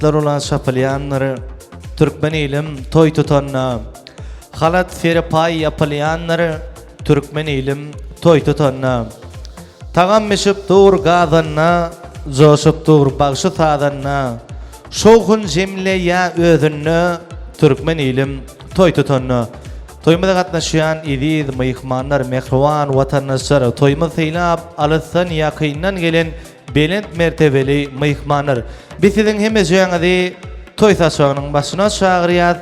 atlar olan şapalyanları, Türkmen ilim toy tutanna, halat ferpay yapalyanları, Türkmen ilim toy tutanna, tağam meşip dur gazanna, joşup dur bagşı sadanna, şoğun jemle ya özünne, Türkmen ilim toy tutanna. Toymada gatnaşýan iziz myhmanlar, mehriban watandaşlar, toymy syýlap alyssan ýakyndan gelen belent mertebeli myhmanlar. Biz siziň hemmeňizi toy saçagynyň başyna çagyrýar,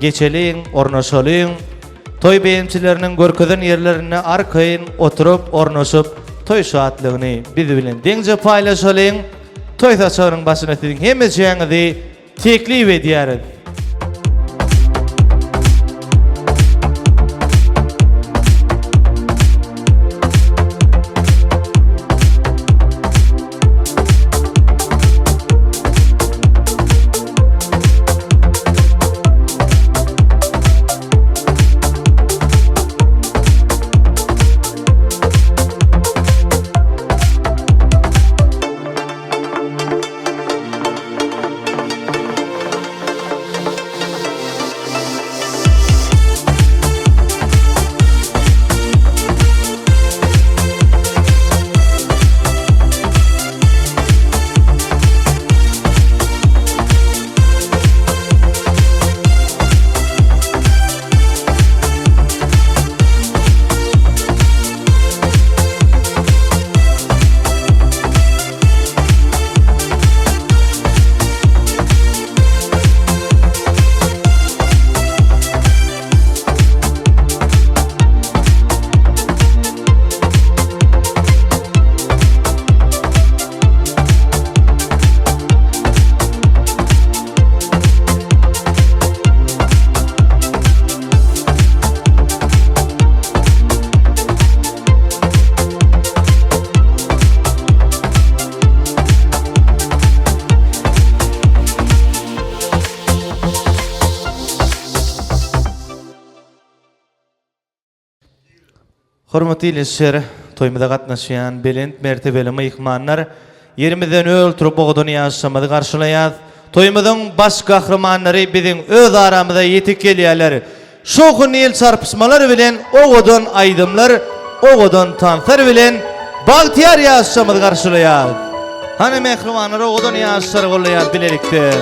geçeliň, ornaşalyň. Toy beýimçileriniň görkezen ýerlerine arkayyn oturup ornaşyp toy şatlygyny biz bilen deňje paýlaşalyň. Toy saçagynyň başyna siziň hemmeňizi teklip edýäris. Hormatly ilişer, toymada gatnaşýan belent mertebeli myhmanlar, yerimizden öltürip bogdan ýaşamady garşylaýar. Toymyzyň baş gahramanlary biziň öz aramyzda ýetip gelýärler. Şoğun el çarpışmalary bilen ogodan aýdymlar, ogodan tansar bilen bagtyar ýaşamady garşylaýar. Hany mehribanlar ogodan ýaşar bolýar bilelikde.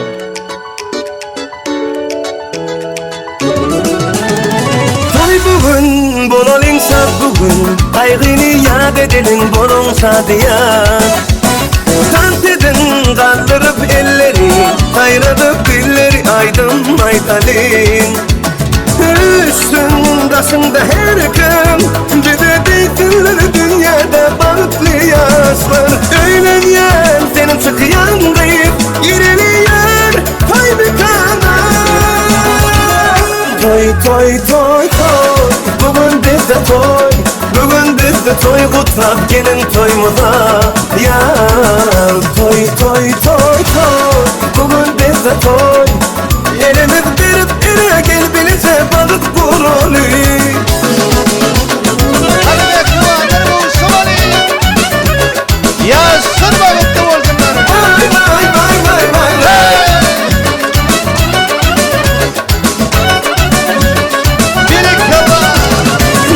Bugün bolalım sad bugün, kaygını yad edelim bolon sadıya. Tant edin kaldırıp elleri, kayradıp dilleri aydım aytalım. Üstündasında her kim, bize deytinler dünyada balıklı yaşlar. Öğlenyen senin çıkıyan gayip, ireliyer toy bir kanar. Toy toy toy toy, bugün bizde toy, bugün bizde toy kutlap gelin toymuza. Yar toy toy toy toy, bugün bizde toy, elimiz verip ele gel bilise balık kurulu. Hadi mehribanlar bolşaly. Ýaşar bagtda bolsunlar. Vay vay vay vay vay vay.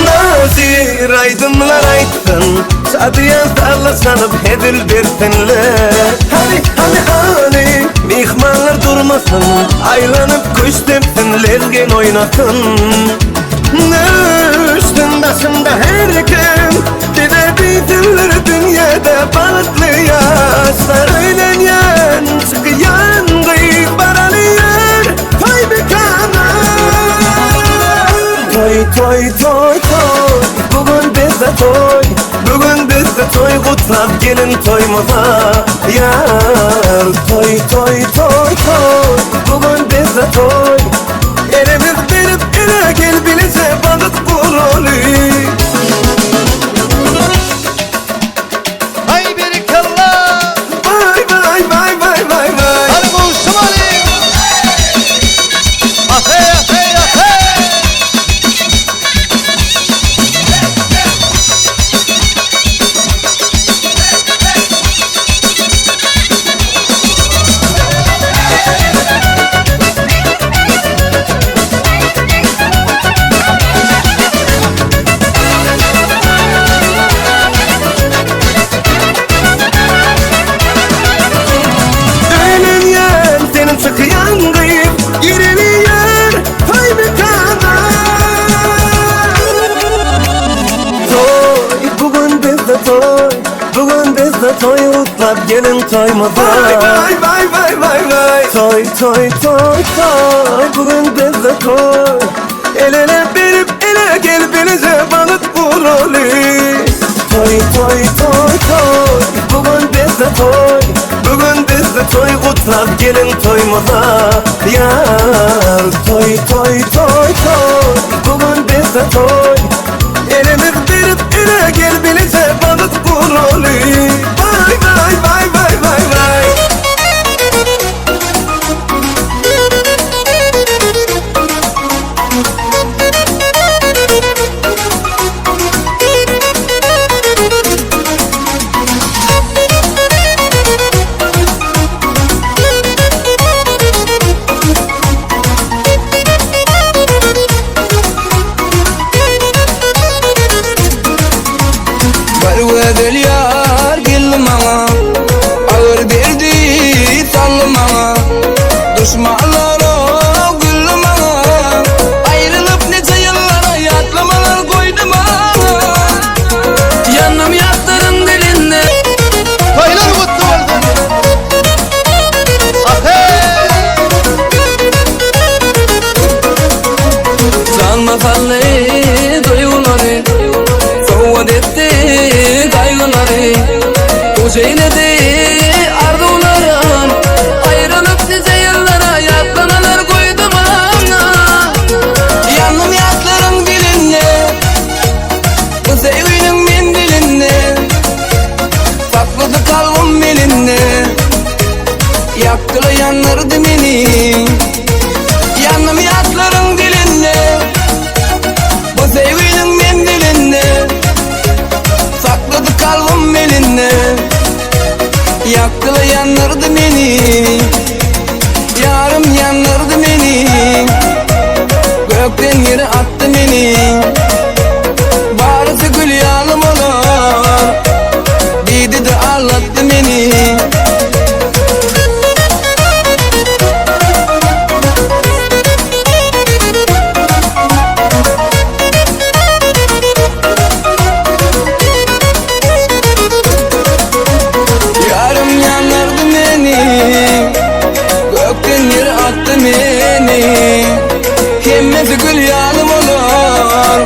Nazir aydımlar aytdın, sadıya sarla sanıp hedil bersinler. Hani mihmanlar durmasın, aylanıp kuş tepsinler gen oynasın. Üstündasında her kim, bize bilsinler dünyada balıklı yaşlar. Öğlenyen çıkıyan gıyıp baralıyar, toy bir kanar. Toy toy toy toy, bugün bizde toy, bugün bizde toy kutlap gelin toymuza. Yar toy toy toy toy, bugün bizde toy, elimiz verip ele gel bilise balık kurulu. Hay berikallah. Vay vay vay vay vay vay. Hadi bolşaly. Ahey ahey ahey. toy kutlap gelin toymuza. Vay vay vay vay vay vay. Toy toy toy toy, bugün bizde toy. El ele verip ele gel benize balık vuruli. Toy toy toy toy, bugün bizde toy. Bugün bizde toy kutlap gelin toymuza. Yar toy toy toy toy, bugün bizde toy. Elimiz verip ele gel benize balık vuruli. Vay vay vay vay vay vay. Del yar geldim ama ağır verdi sallım ama düşmanlara güldüm ama ayrılıp nice yıllara yatlamalar koydum ama yanım yatların dilinde Toylar kutlu olsun. sanma falli duyguları soğuk etti kaygıları Kuzeyledi arzuların ayrılıp nice yıllara yatlamalar koydum ama yanım yatların dilinde bu sevginin mendilinde sakladı kalbim elinde yaktıla yanırdı beni yanım yatların dilinde bu sevginin mendilinde sakladı kalbim elinde yaktıla yanırdı beni yarım yanırdı beni gökten yere attı beni barısı gül yanım olur dedi de ağlattı beni yarım yanırdı beni gökten yere attı beni hemmesi gül yanım olur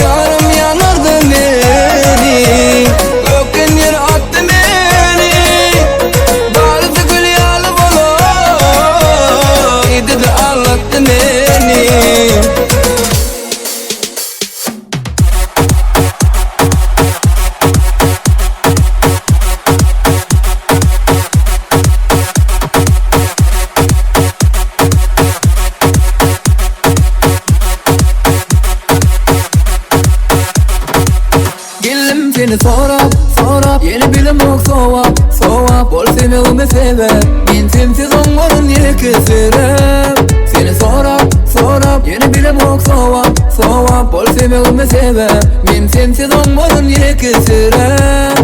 yarım yanırdı beni gökten yere attı beni barısı gül yanım olur dedi de ağlattı beni Geldim seni sorap sorap yeni bilim yok soğap soğap bol sevmeğimi sever men sensiz olmanın yekesirem seni sorap sorap yeni bilim yok soğap soğap bol sevmeğimi sever men sensiz olmanın yekesirem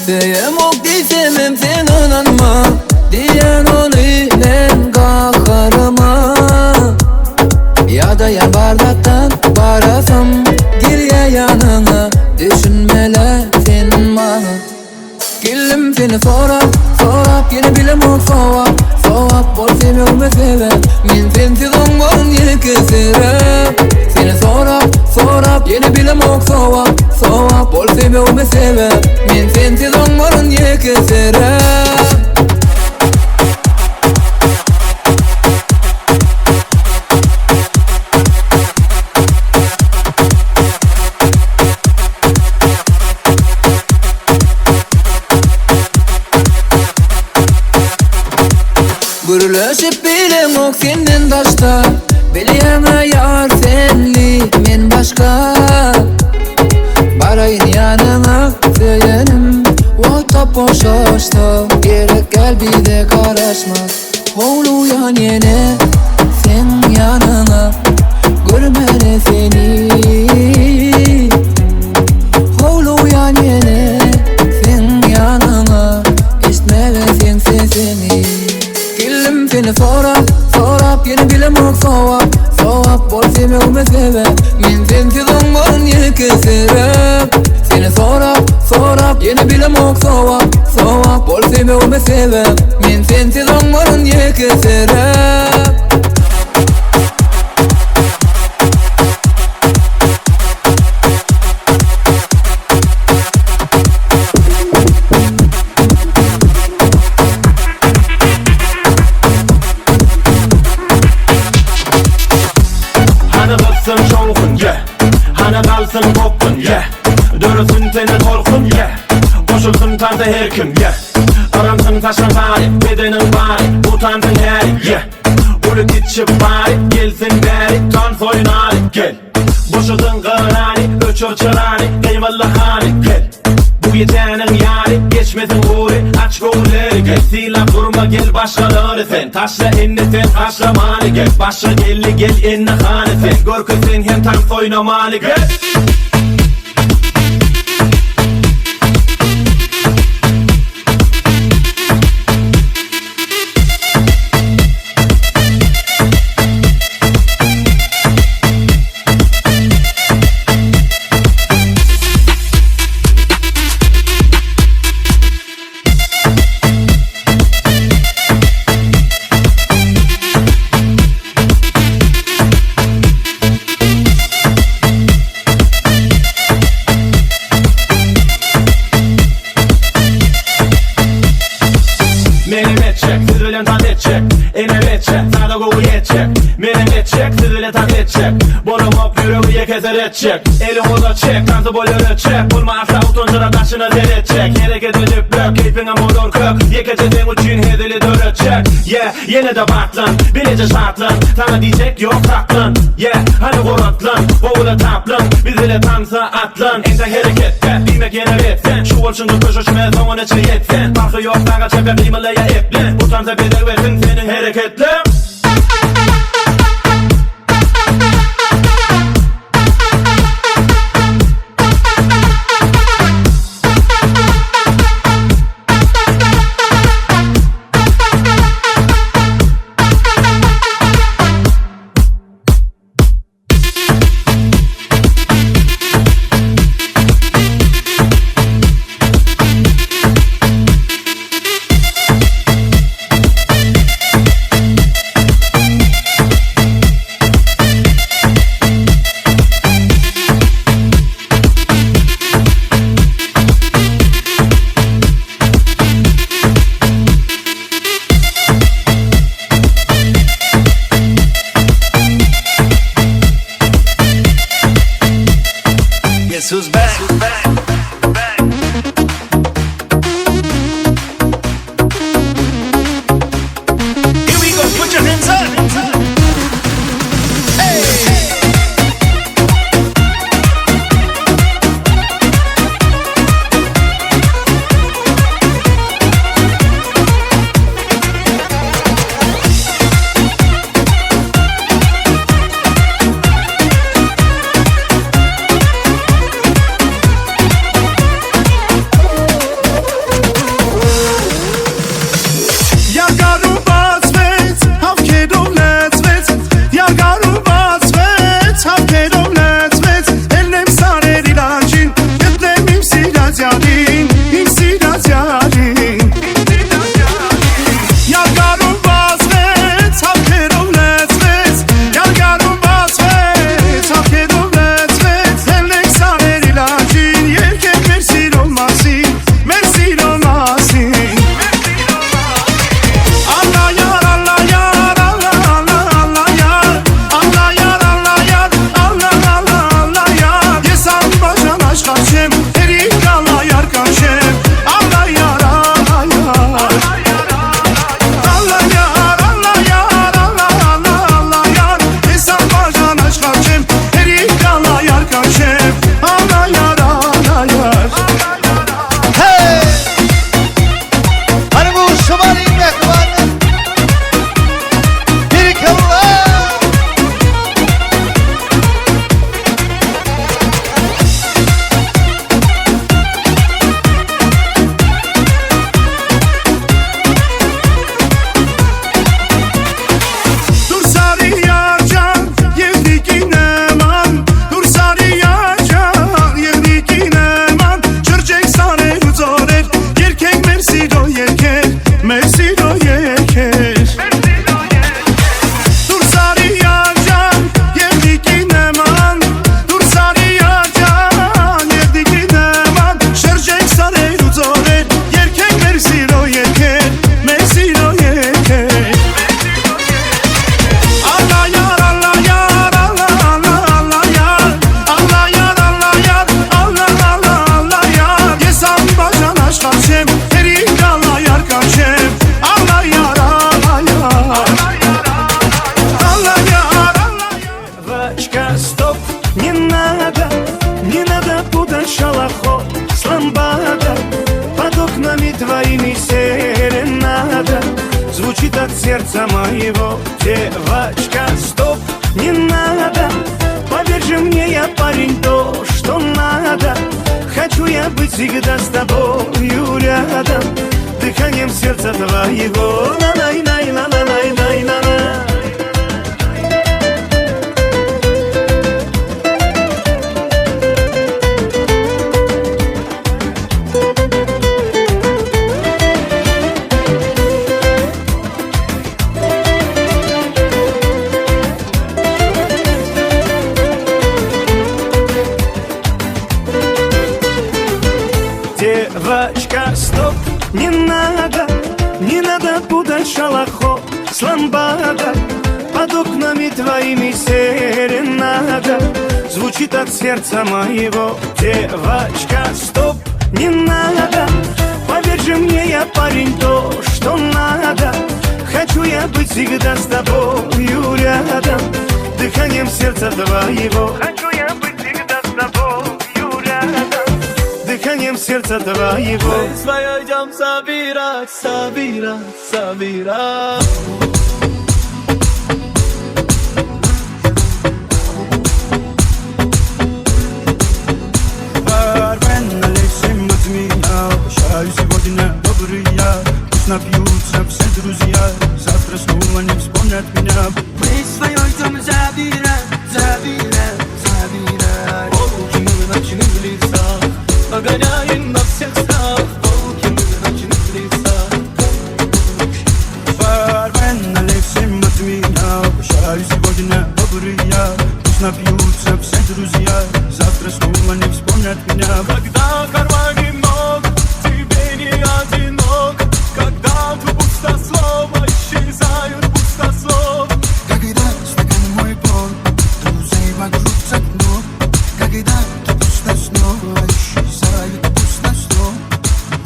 sevem ok desem sen inanma diyen onu inen kaharıma ya da ya bardaktan barasam geriye yanına düşünmele sen bana geldim seni sorap sorap yeni bilim ok soğap soğap bol sevmeğimi sever men sensiz olmanın yekesirem seni sorap sorap yeni bilim ok soğap soğap bol sevmeğimi sever men sensiz olmanın yekesirem Gürleşip bilen ok senden taşta Bileyeme yar senli men başka Barayın yanına söylenim Vatap boşaşta Gerek gel bir de karışmaz Oğlu yan yine sen yanına Görmene seni Oğlu yan yine sen yanına İstmeve sen sesini seni sorap, sorap yeni bilim ok soğap Soğap bol sevmegime sebep Men sensiz oňmaryň ýeke serep Seni sorap yeni bilemok soğap bol sevmegime sebep Men sensiz oňmaryň ýeke serep Hana kalsın kokun Dörüsün seni korkun Koşulsun tarzı her kim Aransın taşan bari Bedenin bari Utansın her Ulu gitşip bari Gelsin beri Tan soyun hali gel Boşudun kırani Öçür çırani Kıymalı hani gel Bu yetenin yari Geçmesin uğri Aç gövleri gel Silap durma gel başkaları sen Taşla enne sen taşla mani gel Başla gelli gel enne hani sen Görkü sen hem tam soyuna mani gel Edecek, eli olacak, tanrı boyu ölecek Bulma asla utuncuda taşına delecek Hareket edip bök, keyfine motor kök Yekecedin uçun hedili dönecek Yine de batlan, bilece şartlan Sana diyecek yok saklan hani koratlan, boğula taplan Biz ile tansa atlan, ente harekette Bilmek yine bitsen, şu olşundu köşüşme Sonuna çeyetsen, farkı yok sana çepe Kıymalaya eplen, bu tansa bedel versin senin hareketle сердца моего. Девочка, стоп, не надо, поверь же мне, я парень, то, что надо. Хочу я быть всегда с тобою рядом, дыханием сердца твоего. На-най-най-на-на-най-най-на-на. Девочка, стоп, не надо путать шалахо с ламбада. Под окнами твоими серенада звучит от сердца моего. Девочка, стоп, не надо, поверь же мне, я парень, то, что надо. Хочу я быть всегда с тобою рядом, дыханием сердца твоего. Хочу я быть всегда с тобою рядом, дыханием сердца твоего. Мы свое идем собирать, собирать, собирать. Обещаю, сегодня добрый я. Пусть напьются все друзья, завтра снова не вспомнят меня. Мы свое идем забирать, забирать, забирать. Волки мы в ночных лицах, погоняем на всех страх. Волки мы в ночных лицах. Бармен, налей всем от меня. Обещаю, сегодня добрый я. Пусть напьются все друзья, завтра снова не вспомнят меня. Когда в кармане много, тебе не одинок. Когда тут пустослово, исчезают пустослов. Когда стакан мой пол, друзей вокруг окно. Когда пусто снова, исчезает пустослов.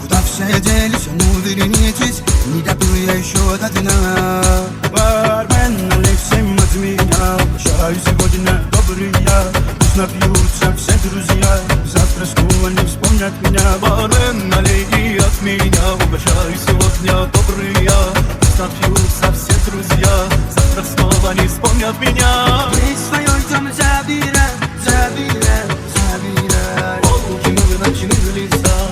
Куда все делись, ну вернитесь, не добыл я еще до дна. Бармен, налей всем от меня. Обещаю, сегодня добрый я. Пусть напьются все друзья, завтра снова не вспомнят меня. Бармен, налей и от меня. Угощаю сегодня добрый я. Пусть напьются все друзья, завтра снова не вспомнят меня. Мы свое идем забирать, забирать, забирать. Волки мы в ночных лицах,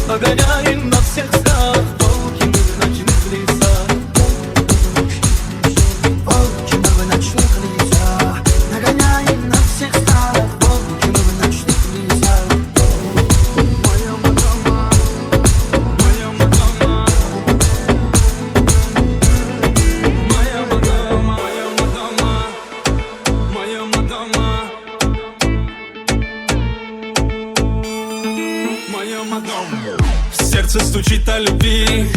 погоняем на всех страх. Волки мы в ночных лицах. Волки мы в ночных лицах, нагоняем на всех страх. Волки мы в ночных лицах. Моя мадама, моя мадама, моя мадама, моя мадама, моя мадама. В сердце стучит о любви,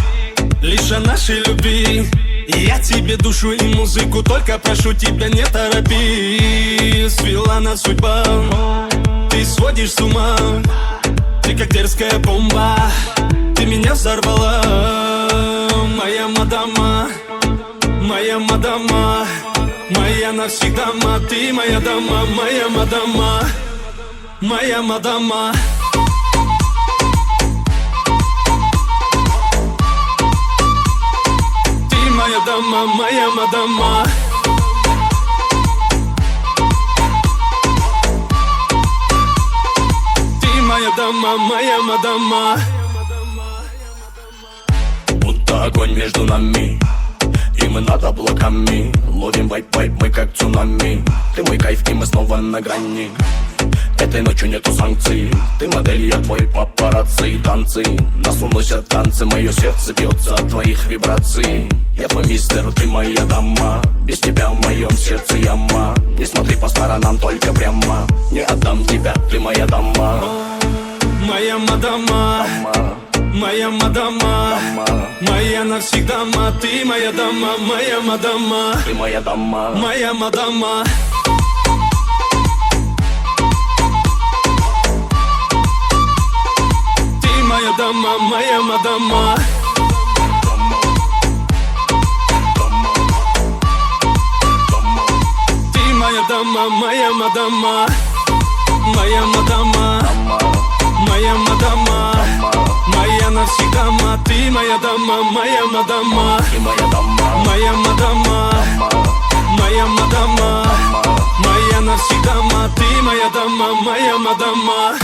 лишь о нашей любви. Я тебе душу и музыку, только прошу тебя, не торопи. Свела нас судьба, ты сводишь с ума. Ты как дерзкая бомба, ты меня взорвала. Моя мадама, моя мадама, моя навсегда, ты моя дама, моя мадама, моя мадама. Моя дама, моя мадама. Ты моя дама, моя мадама. Будто огонь между нами, и мы над облаками. Ловим вайп-вайп, мы как цунами. Ты мой кайф, и мы снова на грани. Этой ночью нету санкций. Ты модель, я твой папарацци. Танцы, нас уносят танцы. Мое сердце бьется от твоих вибраций. Я твой мистер, ты моя дама. Без тебя в моем сердце яма. Не смотри по сторонам, только прямо. Не отдам тебя, ты моя дама. Моя мадама, моя мадама, моя навсегда, ты моя дама, моя мадама. Ты моя дама, моя мадама. Моя дама, моя мадама. Ты моя дама, моя мадама. Моя мадама, моя мадама, моя навсегда, ты моя дама, моя мадама. Ты моя дама, Моя мадама, моя мадама, моя навсегда, ты моя дама, моя мадама.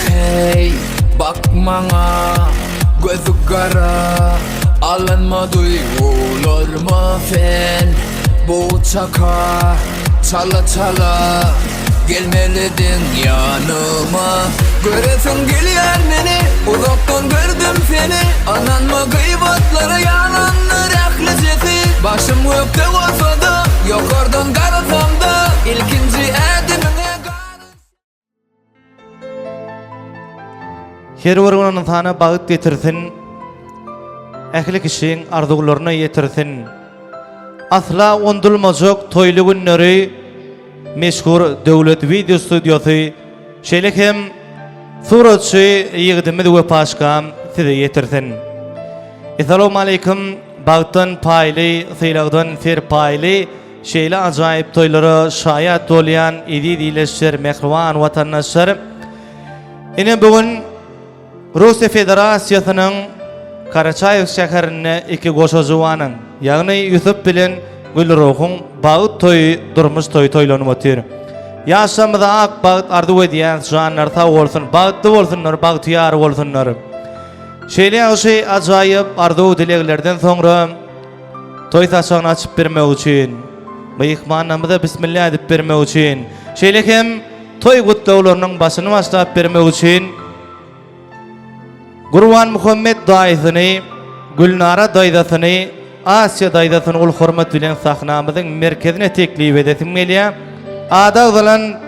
Hey, bakmana gözü kara, alınma duygularıma fen. Bu çaka çala çala gelmeledin yanıma. Göresin geliyor beni, uzaktan gördüm seni. Ananma gıybatları yananlar ehlisesi. Başım gökte olsa da, yukarıdan karasam da ilkinci edimine Her bir sana bağıt getirsin, ehli kişinin arzularına yetirsin. Asla ondulmazok toylu günleri, meşhur devlet video stüdyosu, şeylik hem suratçı yığdımız ve paşkam size yetirsin. Esselamu aleyküm, bağıttan paylı, sıylağdan fer paylı, şeyle acayip toyları şayat dolayan, idi dileşir, mehrivan vatandaşlar. Yine bugün Rusya Federasyasının Karaçayık şehirine iki goşocuvanın, yani Yusuf bilen Gülruh'un bağıt toyu durmuş toylanıp otur. Yaşamıda ak bağıt arzu ediyen canlar sağ olsun, bağıtlı olsunlar, bağıtıyar olsunlar. Şeyle acayip arzu dileklerden sonra toy taşağını açıp vermek için, bıyıkmanımıza Bismillah edip vermek için, şeyle hem toy kutlularının başını başlayıp vermek için, Gurvan Muhammed daýysyny, Gülnara daýdasını, Asya daýdasyny ul hormat bilen sahnamyzyň merkezine teklip edesim gelýär. Ada bolan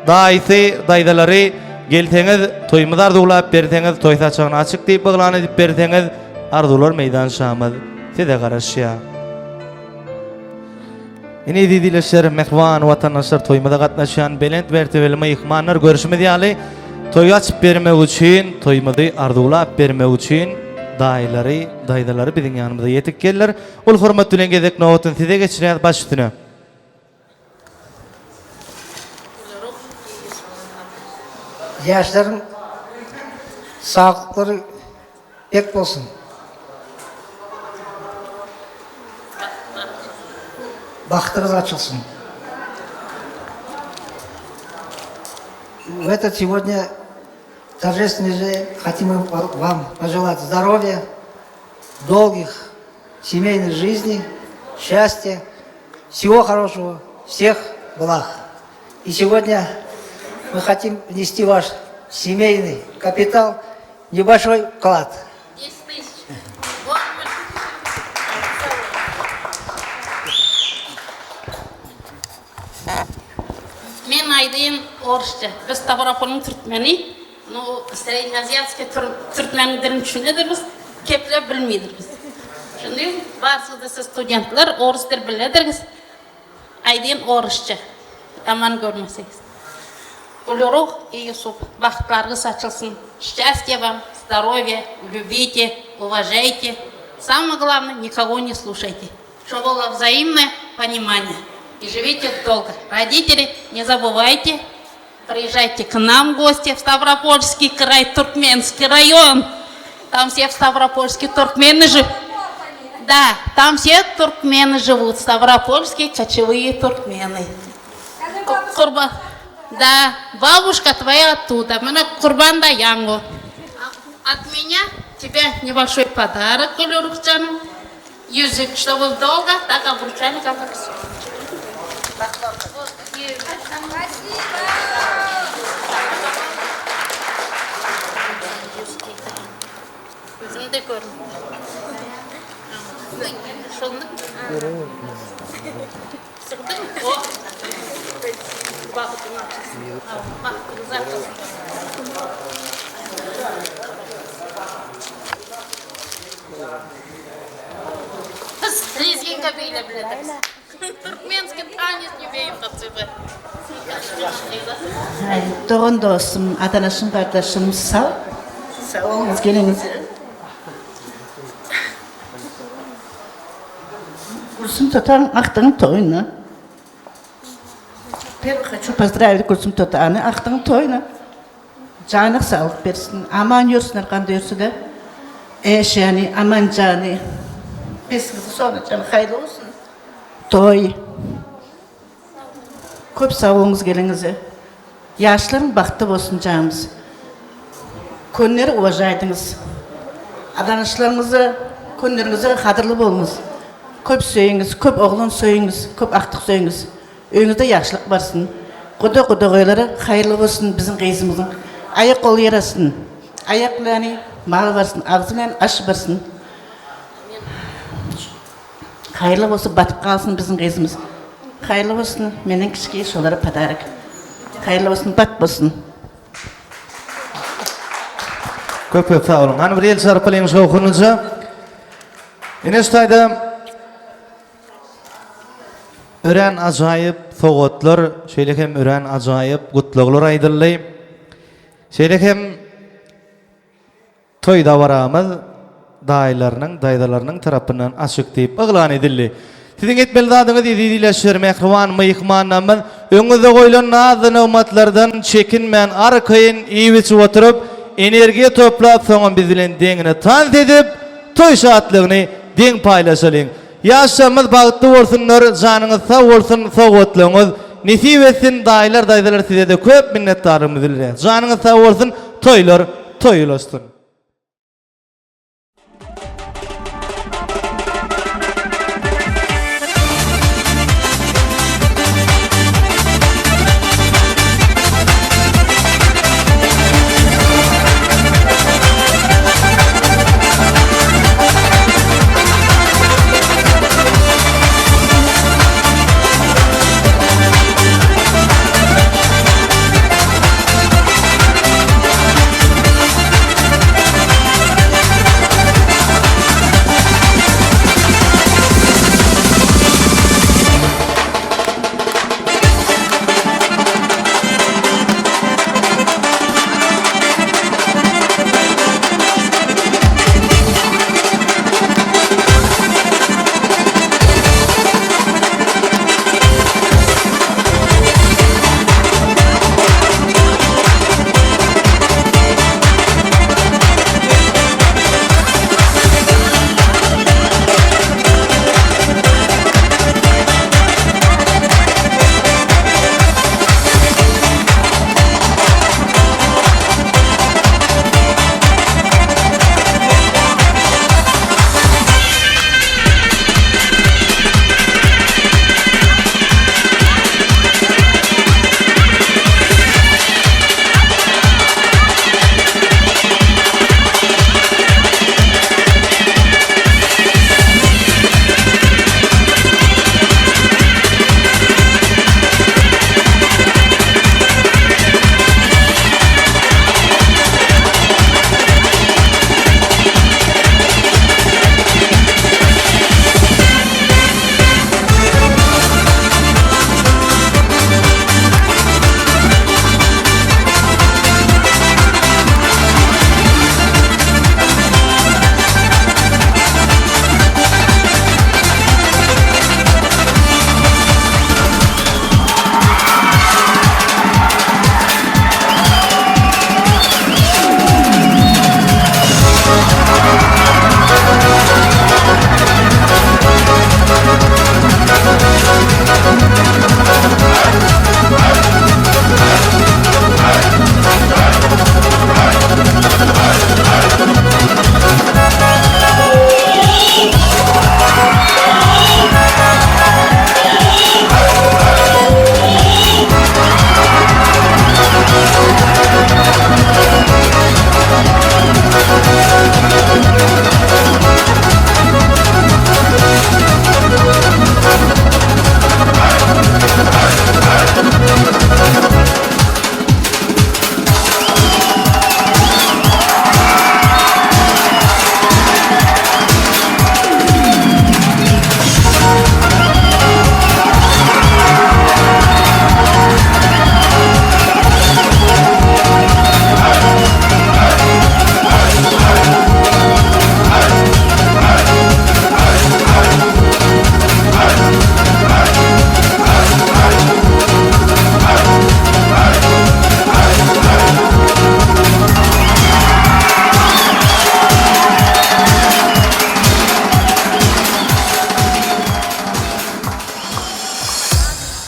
daýysy, daýdalary gelseňiz, toýmyza arzulap berseňiz, toy saçagyny açyk diýip baglan edip berseňiz, arzular meýdan şamaz. Size garaşýar. Ine diýdiler mehman watandaşlar toýmyza gatnaşan belent mertebeli mehmanlar görüşmedi ýaly. Toy açıp vermek için, toymady arzulap vermek için daýdalary biziň ýanymyza ýetip geldiler. Ol hormat bilen gezek nowatyn size geçirýär baş üstüne. Yaşların sağlıkları pek olsun. Bahtınız açılsın. В этот сегодня торжественный день хотим вам пожелать здоровья, долгих семейных жизней, счастья, всего хорошего, всех благ. И сегодня мы хотим внести в ваш семейный капитал небольшой вклад. 10 000. Мен айдайын орысча. Біз Ставропольның түркмені, среднеазиатский түркмендерін түсінедірбіз, кеплер білмейдірбіз. Шындай, барсызды сіз студентлер, орыстер біледіргіз, айдайын орысча. Аман көрмесеңіз. Гүлрух и Юсуп, бақытларыңыз açılсын. Счастья вам, здоровья, любите, уважайте. Самое главное, никого не слушайте. Чтобы было взаимное понимание. И живите долго. Родители, не забывайте, приезжайте к нам в гости в Ставропольский край, Туркменский район. Там все в Ставропольске туркмены живут. Да, там все туркмены живут, Ставропольские кочевые туркмены. Да, бабушка твоя оттуда, она Курбан Даянго. От меня тебе небольшой подарок, Гулюрухчану. Язык, чтобы долго так обручали, как все. Özünde görün. Şunu. Sıktın mı? O. Bakın açısın. Bak, güzel kızım. Biz rezginka beyle biledik. Türkmenski tanış gibi yapıp. Doğun dostum, Adana'şın kardeşim sağ. Sağ olunuz, geliniz. Курсum tutan aktın toyuna. Bir хочу поздравить курсum tutanı aktın toyuna. Canı sağlık versin. Aman yürüsünler kandı yürüsüler. Yani aman canı. Biz kızı sonra canı hayırlı olsun. Toy. Köp sağ olunuz gelinize. Yaşların baktı olsun canımız. Könleri uvajaydınız. Adanışlarınızı, könlerinize hatırlı bolunuz. Köp söyüңiz, köp oğlun söyüңiz, köp aktık söyüңiz. Öňüňizde ýaşlyk barsın. Goda goýlary haýyrly bolsun bizim gyzymyzyň. Ayak kol yarasın. Ayak bilen mal barsın, agzy bilen aş barsın. Haýyrly bolsun, batyp kalsın bizim gyzymyz. Haýyrly bolsun, meniň kiçiki şolara padarak. Haýyrly bolsun, bat bolsun. Köp sağ olun. Hani bir el sarpalayımız okununca. Enes-taýda ören ajaýyp sowgatlar, şeýle hem ören ajaýyp gutluglar aýdyldy. Şeýle hem toýda baramyz daýlarynyň, daýdalarynyň tarapyndan açyk diýip yglan edildi. Siziň etmeli zadyňyz ýedi-ýileşir mehriban myhmannamyz öňüňizde goýulan nazy nowmatlardan çekinmän arkaýyn iýiçip oturup energiýa toplap soňam biz bilen deňine tans edip toý şatlygyny deň paýlaşalyň. Ýaşamyz bagtly bolsunlar, janyňyz sag bolsun, sowgatlygyňyz nesip etsin, daýlar size de köp minnetdarymyz diler. Janyňyz sag bolsun, toýlar toýulaşsyn.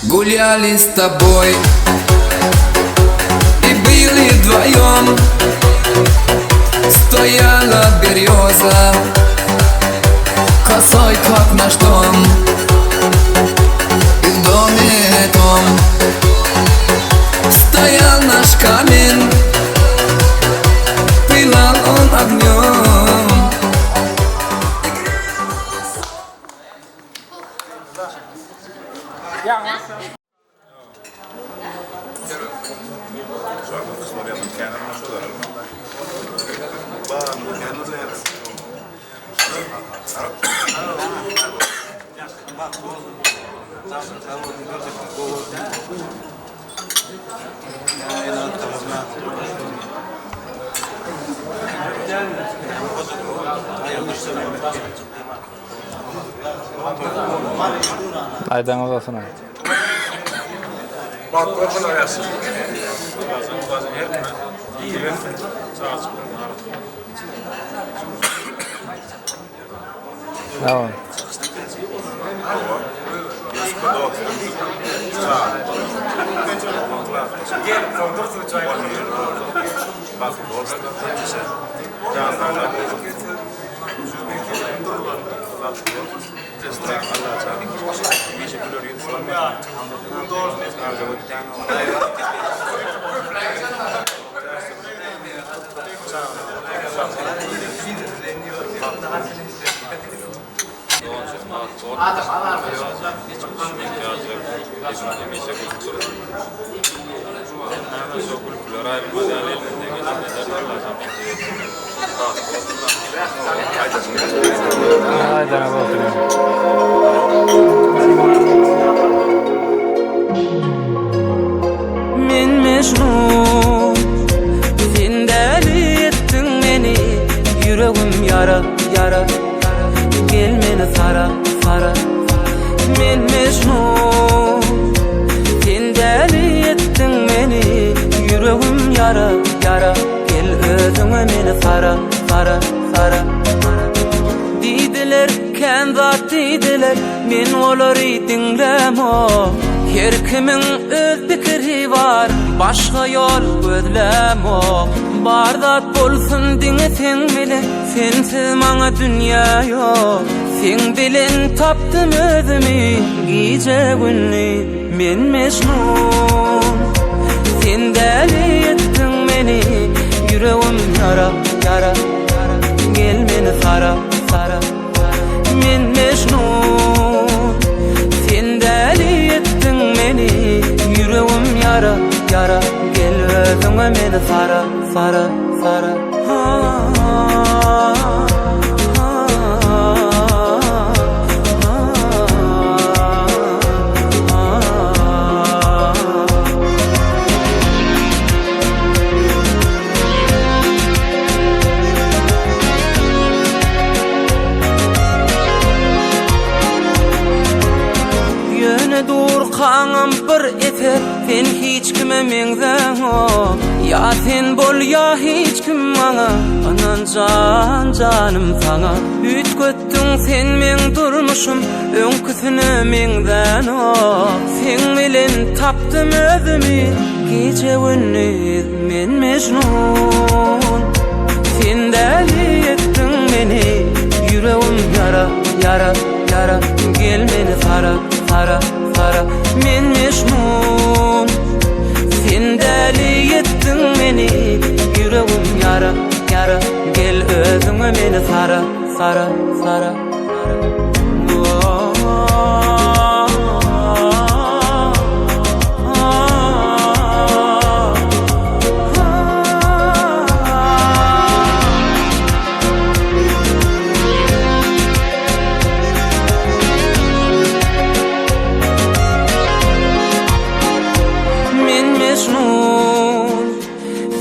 Гуляли с тобой и были вдвоем. Стояла береза косой, как наш дом. И в доме том стоял наш камин, пылал он огнем. Aydanız olsun. Tamam. Aydanız olsun. Men Mecnun, sen deli ettin beni. Yüreğim yara, yara. Gel beni sara, sara. Men Mecnun, sen deli ettin beni. Yüreğim yara, yara. Gel özüme beni sara, sara, sara. Didiler, kendi didiler. Men oları dinlemo. Her kimin öz fikri var, başka yol gözlemo. Bardat bolsun dine sen bile, sensiz bana dünya yok. Sen bilen taptım özümü, gece günlü. Men Mecnun, sen deli ettin beni. Yüreğim yara, yara, yara. Gel beni sara, sara. Men Mecnun, sen deli ettin beni. Yüreğim yara, yara. Gel özüme beni sara, sara, sara. Kanım bir eter, sen hiç kime mengzen o. Ya sen bol ya hiç kim bana. Anan can canım sana. Üt göttün sen men durmuşum, önküsünü mengzen o. Sen bilen taptım özümü, gece gündüz men Mecnun. Sen deli ettin beni, yüreğim yara, yara, yara. Gel beni sara, sara, sara. Men Mecnun, sen deli ettin beni. Yüreğim yara, yara. Gel özüme beni sara, sara, sara.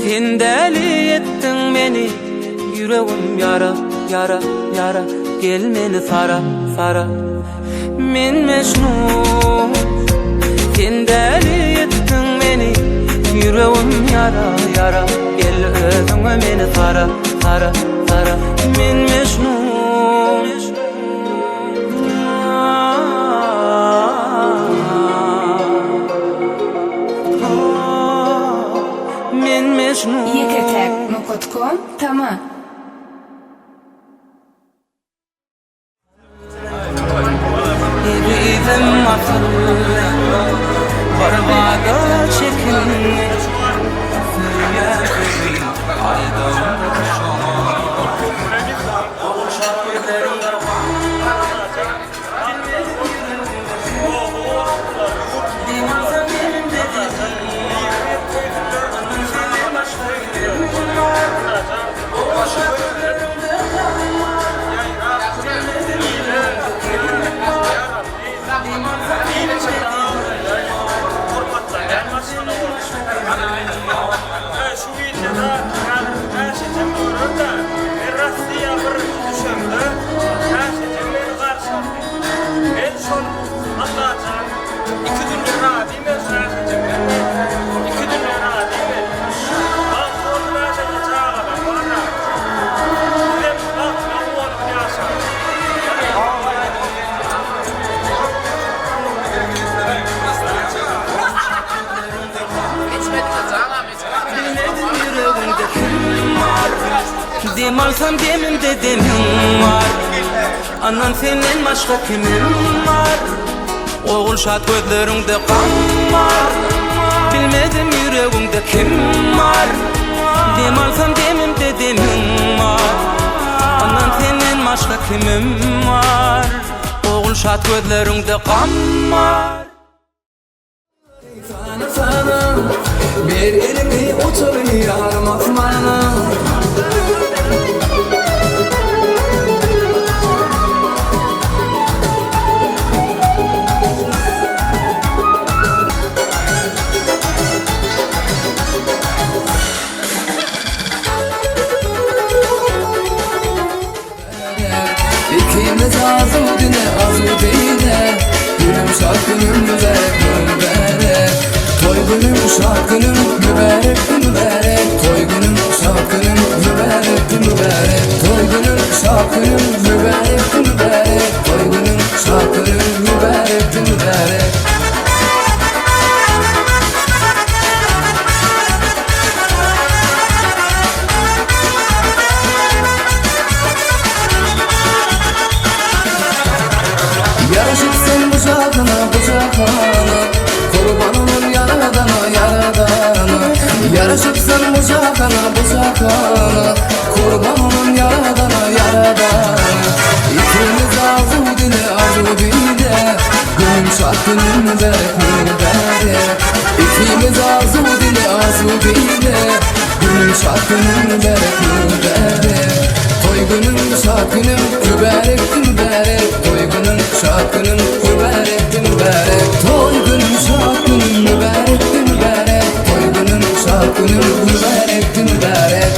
Sen deli ettin beni. Yüreğim yara, yara, yara. Gel beni sara, sara. Men Mecnun, sen deli ettin beni. Yüreğim yara, yara. Gel özüme beni sara, sara, sara. Men Mecnun. Yekatek.com tamam. Bizim akıllı barbada çekin Dem alsam demim dedemim var Anan senden başka kimim var Oğul şat gözlerinde kan var Bilmedim yüreğimde kim var Dem alsam demim dedemim var Anan senden başka kimim var Oğul şat gözlerinde kan var Sana bir elimi otur yarmak bana İkimiz azudine Günüm şad günüm mübarek Toy günüm şad günüm mübarek Toy günüm şad günüm mübarek Toy günüm şad günüm mübarek Toy günüm şad günüm mübarek Yaraşıksın bıçakana Kurbanımın yaradana Yaraşıksın bıçakana Kurbanımın yaradana İkimiz azudine Günüm şad günüm mübarek İkimiz azudine Günüm şad günüm mübarek Toy günüm şad günüm mübarek Toy günüm şad günüm mübarek Toy günüm şad günüm mübarek Toy günüm şad günüm mübarek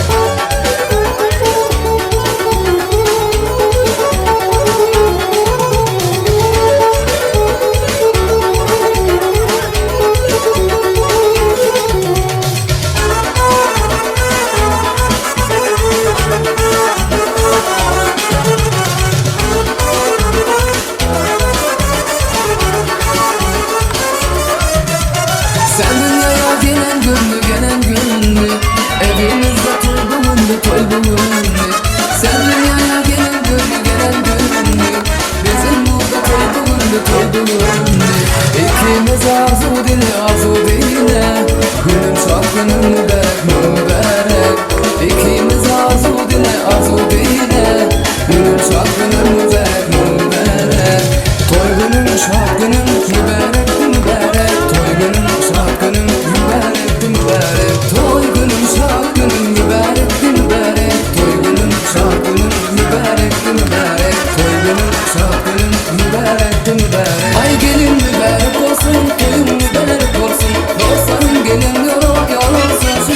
Sen dünyaya gelen gündü Evimizde toy bulundu Sen dünyaya gelen gündü Bizim burada toy bulundu İkimiz azudine Günüm şad günüm mübarek İkimiz azudine Günüm şad günüm mübarek Toy günüm şad günüm mübarek Toy günüm şad günüm mübarek Toy günüm şad günüm mübarek Toy günüm şad günüm mübarek Toy günüm şad günüm mübarek Ay gelin mübarek olsun, toyun mübarek olsun Dostlarım gelin yola yol olsun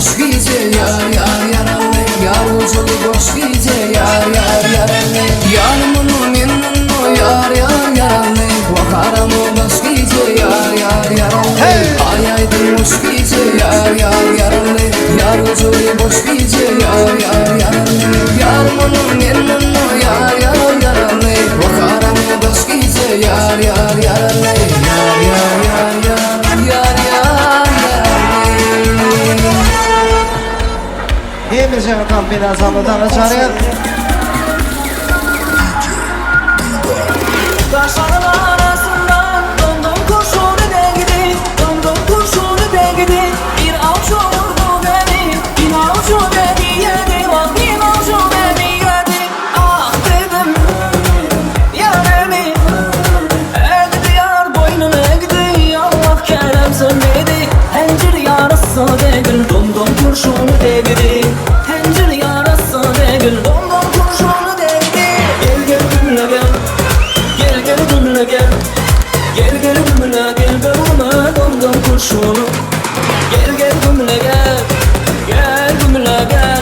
boş gece yar yar yaralı Yar uculu boş gece yar yar yaralı Yanımını minimini yar yar yaralı Vakaramı boş gece yar yar yaralı Ay aydır boş gece yar yar yaralı Yar uculu boş gece yar yar yaralı Yanımını minimini yar yar yaralı Vakaramı boş gece yar yar yaralı Yar yar yar yar yar yar Hemizin kampıyla zalıdan açarız. Taşların arasından döndüm kurşunu değdi Döndüm kurşunu değdi Bir avcı vurdu beni Bir avcı beni yedi Bak bir avcı beni yedi Ah dedim yaremi Egdi yar boynum egdi Allah kerem sönmedi Hencir yarası değil Döndüm kurşunu değdi Hencir yarası değil Döndüm kurşunu değdi Gel gel gümle gel Gel gel gümle gel Gel gel gümle gel ben ona döndüm kurşunu Gel gel gümle gel Gel gümle gel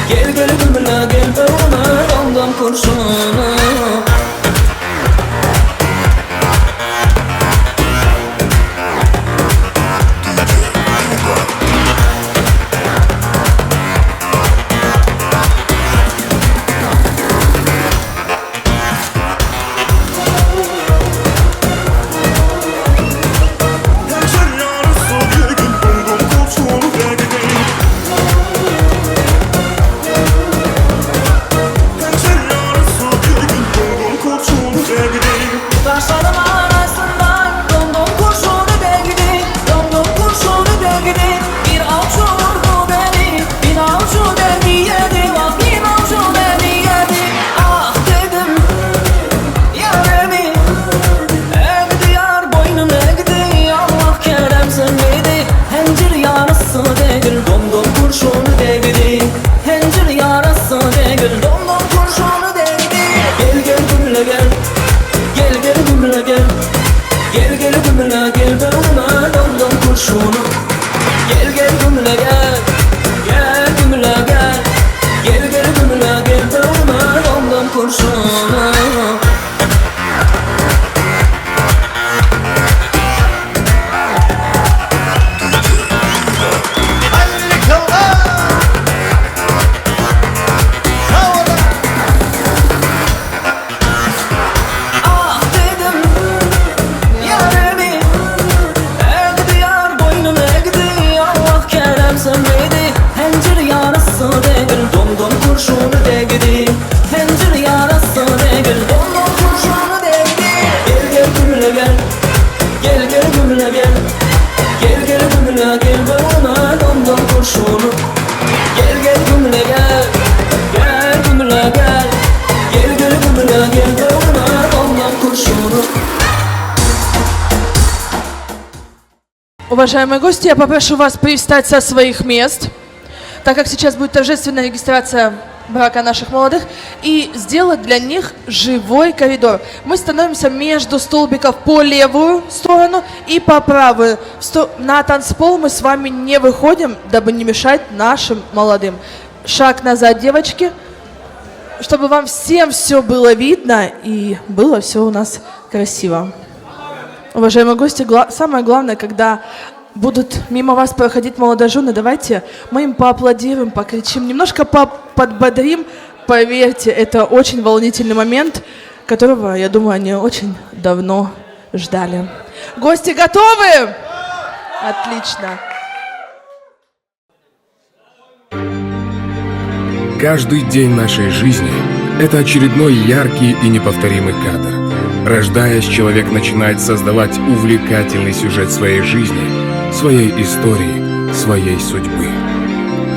Gel gel gümle gel ben ona döndüm kurşunu Taşların arasından döndüm kurşunu değdi Döndüm kurşunu değdi Bir avcı vurdu beni Bir avcı beni yedi Bak bir avcı beni yedi Ah dedim yaremi Egdi yar boynum egdi Allah kerem sönmedi Hencir yarası değil Döndüm kurşunu değdi Hencir yarası değil Döndüm kurşunu değdi Gel gel gümle gel Gel gel gümle gel Gel gel gümle gel ben ona döndüm kurşunu Gel gel gümle gel Gel gümle gel Gel gel gümle gel ben ona döndüm kurşunu Ah dedim yaremi Egdi yar boynum egdi Allah kerem sönmedi Hencir yarası değil Döndüm kurşunu değdi Hencir yarası değil Döndüm kurşunu değdi Gel gel gümle gel Gel gel gümle gel Gel gel gümle gel ben ona döndüm kurşunu Gel gel gümle gel Gel gümle gel Gel gel gümle gel ben ona döndüm kurşunu Уважаемые гости, я попрошу вас привстать со своих мест, так как сейчас будет торжественная регистрация брака наших молодых, и сделать для них живой коридор. Мы становимся между столбиков по левую сторону и по правую. На танцпол мы с вами не выходим, дабы не мешать нашим молодым. Шаг назад, девочки, чтобы вам всем все было видно и было все у нас красиво. Уважаемые гости, самое главное, когда будут мимо вас проходить молодожены, давайте мы им поаплодируем, покричим, немножко подбодрим. Поверьте, это очень волнительный момент, которого, я думаю, они очень давно ждали. Гости готовы? Отлично. Каждый день нашей жизни – это очередной яркий и неповторимый кадр. Рождаясь, человек начинает создавать увлекательный сюжет своей жизни, своей истории, своей судьбы.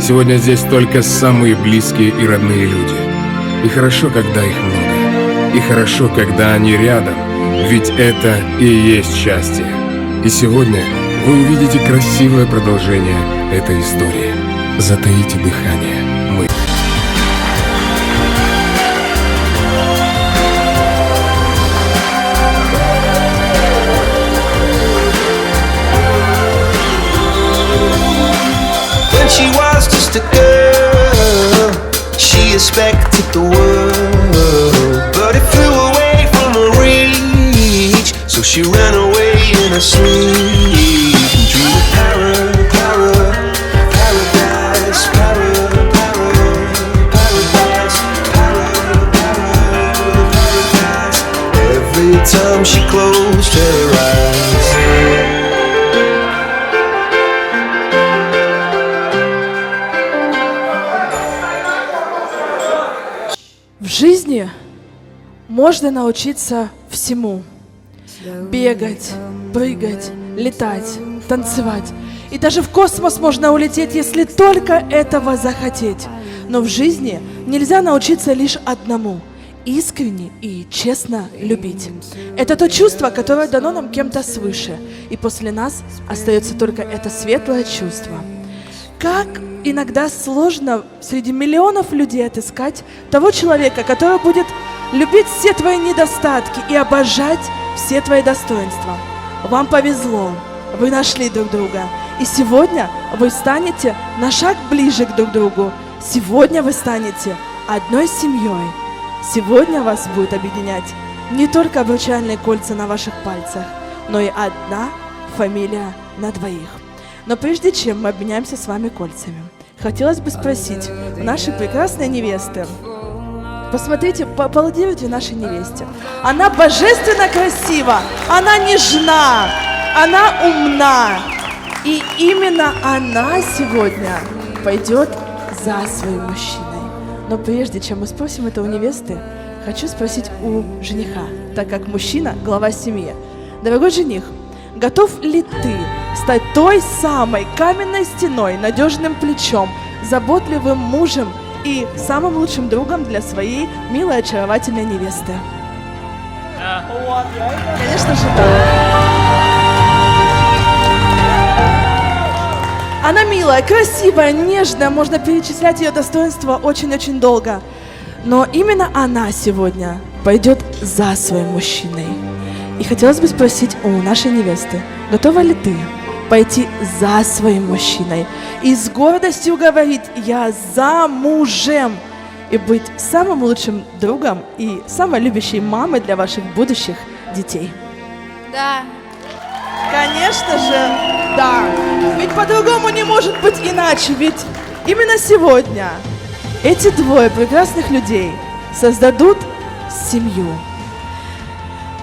Сегодня здесь только самые близкие и родные люди. И хорошо, когда их много. И хорошо, когда они рядом, ведь это и есть счастье. И сегодня вы увидите красивое продолжение этой истории. Затаите дыхание. Мы. she was just a girl. She expected the world, but it flew away from her reach. So she ran away in her sleep and dreamed of paradise, paradise. Every time she closed her eyes. В жизни можно научиться всему. Бегать, прыгать, летать, танцевать. И даже в космос можно улететь, если только этого захотеть. Но в жизни нельзя научиться лишь одному – искренне и честно любить. Это то чувство, которое дано нам кем-то свыше. И после нас остается только это светлое чувство. Как иногда сложно среди миллионов людей отыскать того человека, который будет любить все твои недостатки и обожать все твои достоинства. Вам повезло, вы нашли друг друга. И сегодня вы станете на шаг ближе к друг другу. Сегодня вы станете одной семьей. Сегодня вас будет объединять не только обручальные кольца на ваших пальцах, но и одна фамилия на двоих. Но прежде чем мы обменяемся с вами кольцами, хотелось бы спросить у нашей прекрасной невесты. Посмотрите, поаплодируйте нашей невесте. Она божественно красива, она нежна, она умна. И именно она сегодня пойдет за своим мужчиной. Но прежде чем мы спросим это у невесты, хочу спросить у жениха, так как мужчина – глава семьи. Дорогой жених, готов ли ты стать той самой каменной стеной, надежным плечом, заботливым мужем и самым лучшим другом для своей милой, очаровательной невесты? Да. Конечно же, да. Она милая, красивая, нежная, можно перечислять ее достоинства очень-очень долго. Но именно она сегодня пойдет за своим мужчиной. И хотелось бы спросить у нашей невесты, готова ли ты пойти за своим мужчиной и с гордостью говорить «я замужем» и быть самым лучшим другом и самой любящей мамой для ваших будущих детей? Да. Конечно же, да. Ведь по-другому не может быть иначе, ведь именно сегодня эти двое прекрасных людей создадут семью.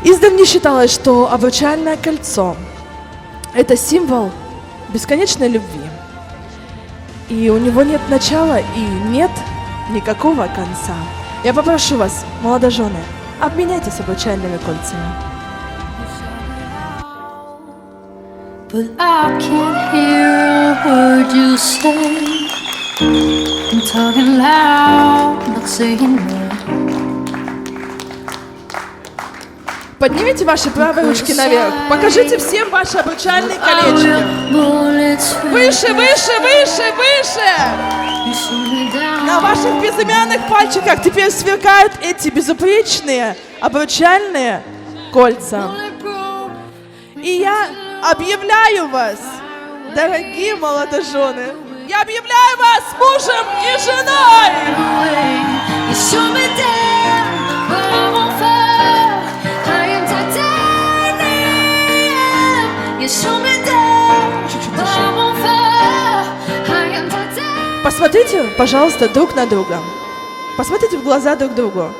Издавна считалось, что обручальное кольцо – это символ бесконечной любви. И у него нет начала и нет никакого конца. Я попрошу вас, молодожены, обменяйтесь обручальными кольцами. But I can't hear a word you say. I'm talking loud, not saying much. Поднимите ваши правые ручки наверх. Покажите всем ваши обручальные колечки. Выше, выше, выше, выше. На ваших безымянных пальчиках теперь сверкают эти безупречные обручальные кольца. И я объявляю вас, дорогие молодожены, я объявляю вас мужем и женой! Посмотрите, пожалуйста, друг на друга. Посмотрите в глаза друг другу.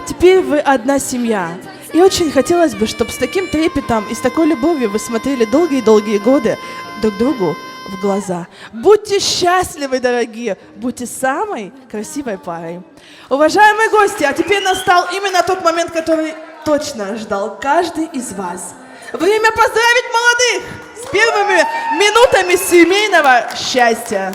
Теперь вы одна семья. И очень хотелось бы, чтобы с таким трепетом и с такой любовью вы смотрели долгие-долгие годы друг другу в глаза. Будьте счастливы, дорогие, будьте самой красивой парой. Уважаемые гости, а теперь настал именно тот момент, который точно ждал каждый из вас. Время поздравить молодых с первыми минутами семейного счастья.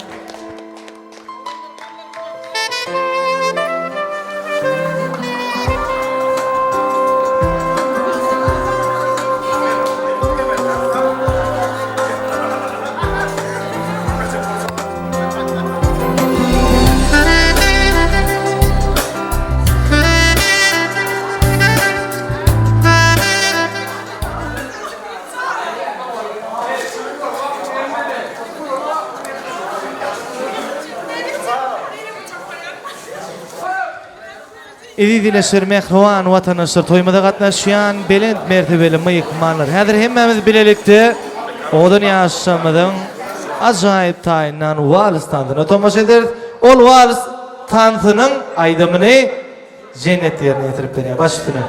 Evi bileşirmek ruhan vatandaşlar toymada gatnaşýan belent mertebeli mıyıkmanlar. Häzir hemmemiz bilelikde odan ýaşamadan ajaýyp taýynan wals tandyna tomaşa ederiz. Ol wals tantynyň aýdymyny jennet ýerine ýetirip berýär. Baş üstüne.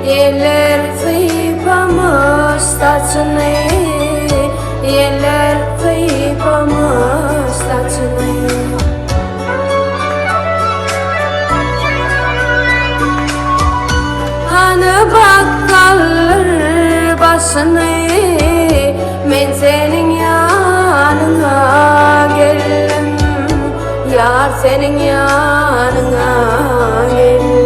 Yeller kıypamız taçını, yeller kıypamız taçını. Hani bakkalır başını, men senin yanına geldim, yar senin yanına geldim.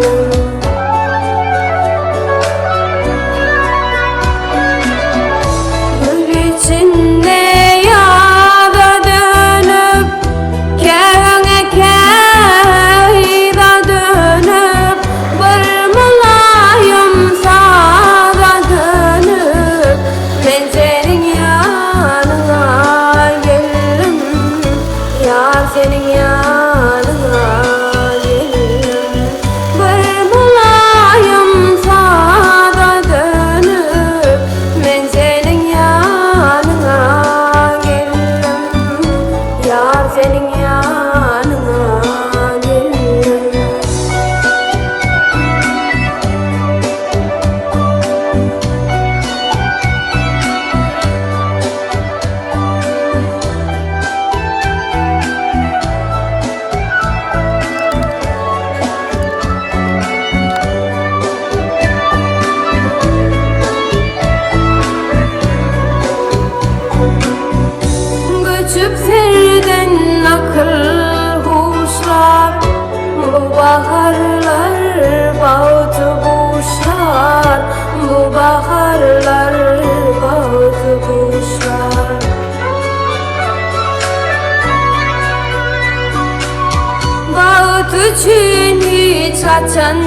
Çaçan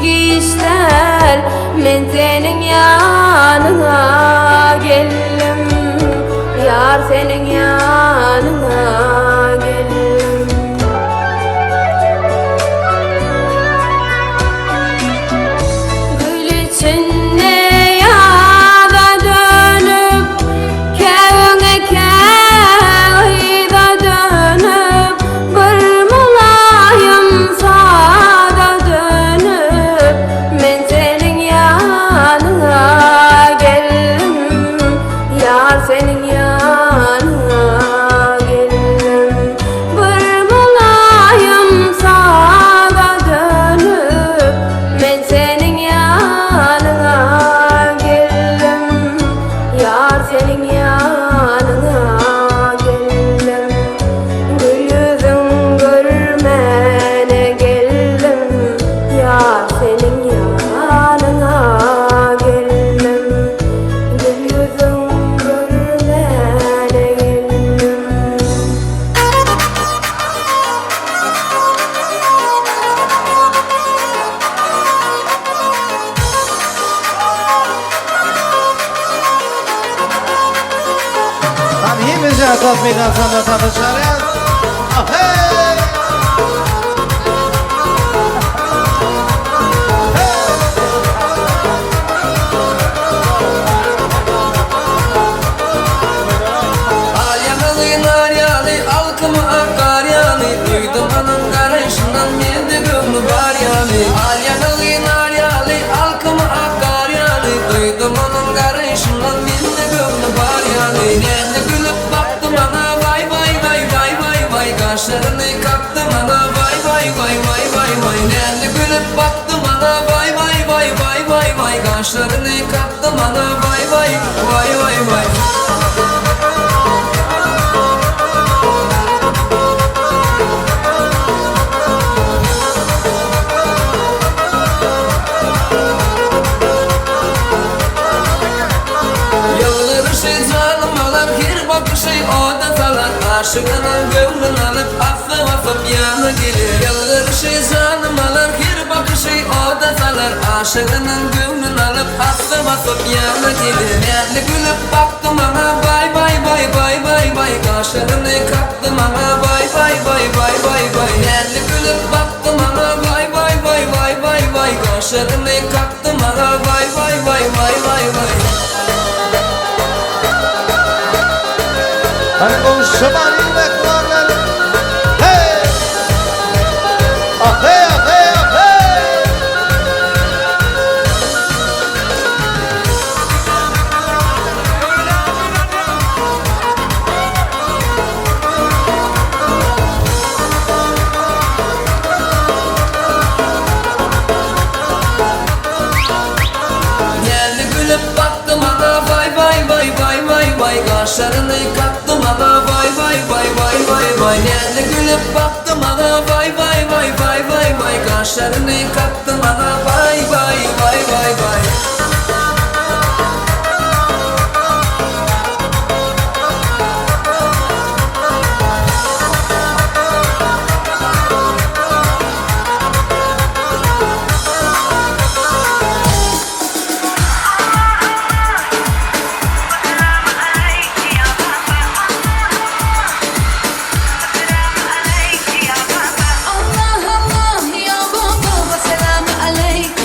giyişler, men senin yanına geldim, yar senin yanına geldim. Gül içinde yağda dönüp, kevine kevida dönüp, bir mulayim sada dönüp, men senin yanına geldim, yar senin yanına geldim. Bir mulayim sada dönüp, men senin yanına geldim, yar senin yanına geldim. Gül yüzün görmene geldim, yar senin yanına geldim. Gül yüzün görmene geldim. Tam himize atat meydan sanda tanışarız. Hey! bana vay vay vay vay vay vay Kaşlarını kattı bana vay vay vay vay vay Aşığının gönlünü alıp affı vafıp yana gelir Yıldırışı zanım alır her bakışı o da salar Aşığının gönlünü alıp affı vafıp yana gelir Yerli gülüp baktım bana bay bay bay bay bay bay Kaşlarını kattım bana bay bay bay bay bay bay Yerli gülüp baktım bana bay bay bay bay bay bay Kaşlarını kattım bana bay bay bay bay bay bay Hani o şamani beklerler. Hey! Ah hey ah hey ah hey! Yerli gülüp baktım ana vay vay vay vay vay vay Kaşlarını kattım ana vay vay vay vay vay vay Yerli gülüp baktım ana vay vay vay vay vay vay Kaşlarını kattım ana vay vay vay vay vay Allah Allah ya baba ve selam aleyk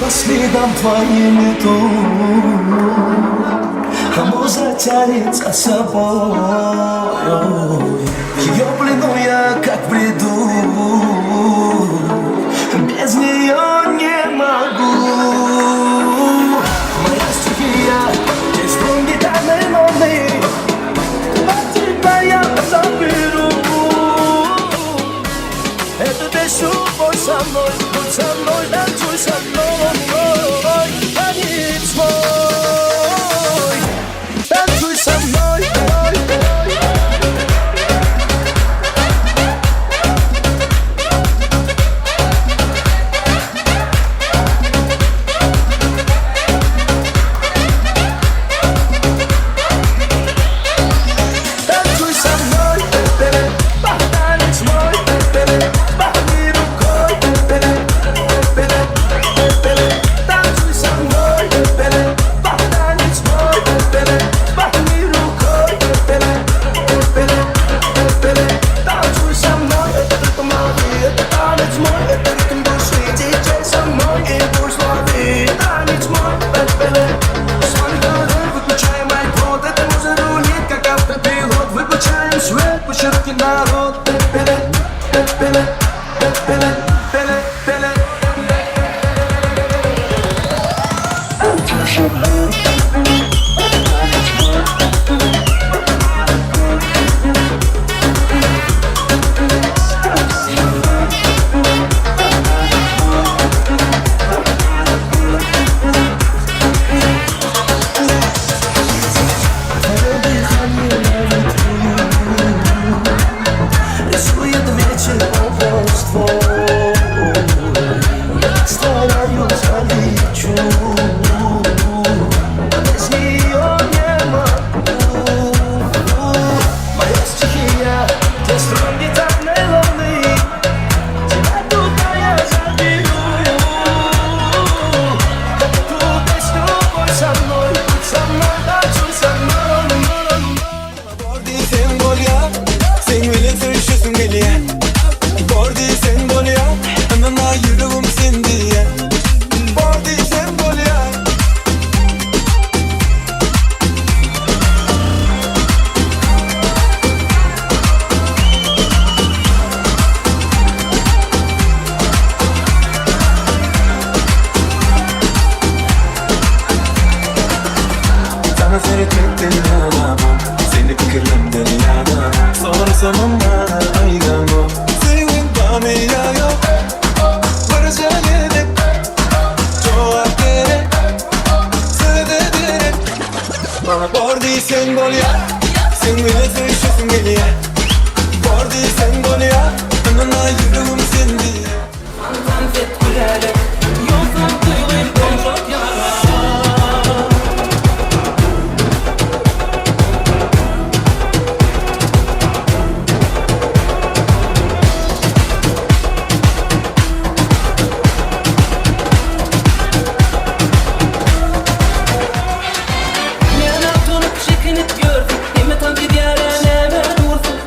последом твоим иду. Муза тянет за собой. В ее плену я как в бреду. Без нее не могу. Моя стихия, без струн гитарной ноты. От тебя я заберу. Эту песню пой со мной, танцуй со мной. Танец мой, танцуй со мной. Çekinip gördük, değil mi tabi bir yere ne ver dursun.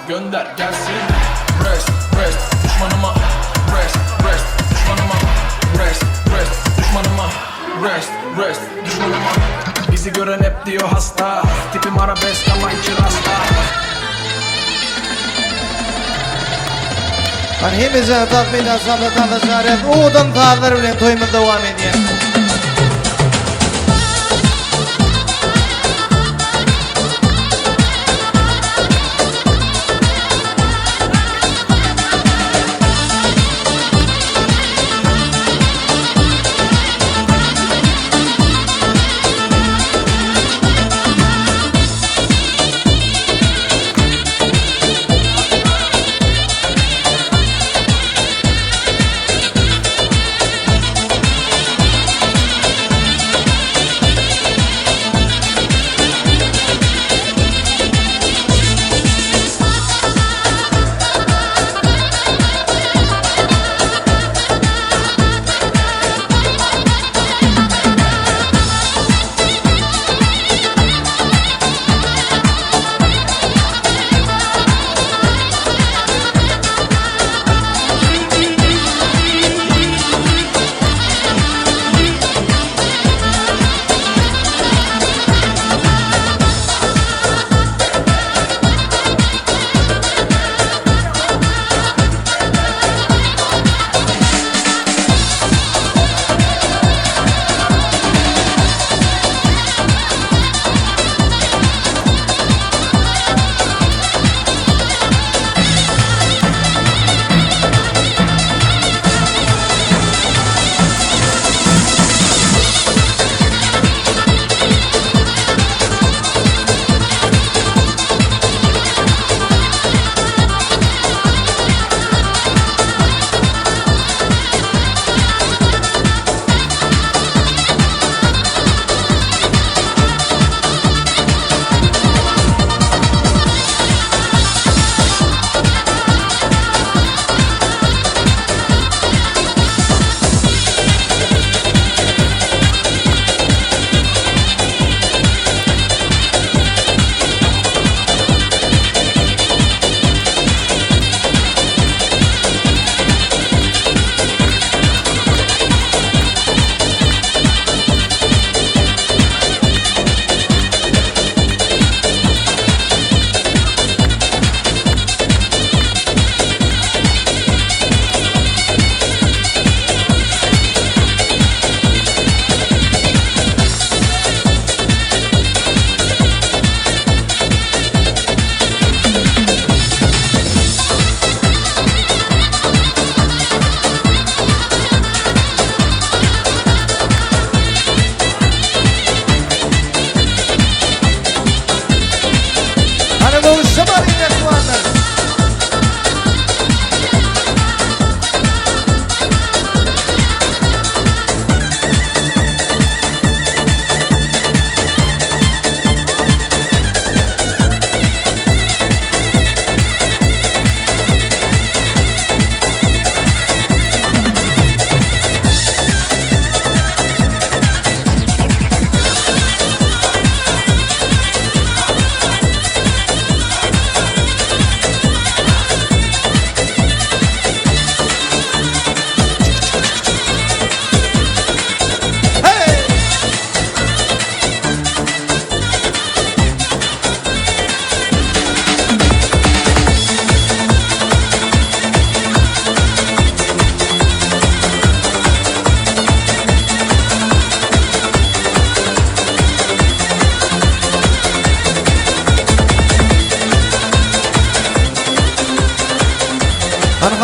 gönder gelsin. Rest, rest, düşmanıma. Rest, rest, düşmanıma. Rest, rest, düşmanıma. Rest, rest, düşmanıma. Bizi gören hep diyor hasta. Tipim arabesk ama içi rasta. Hemize takmin asabı tanışarız. Uğudun tağları bilen toyumuz devam ediyor.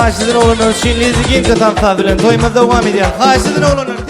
Xahiş edin olun, ölçünlüğünüzü genç atan tabilen toyuma devam ediyor. Xahiş edin olun.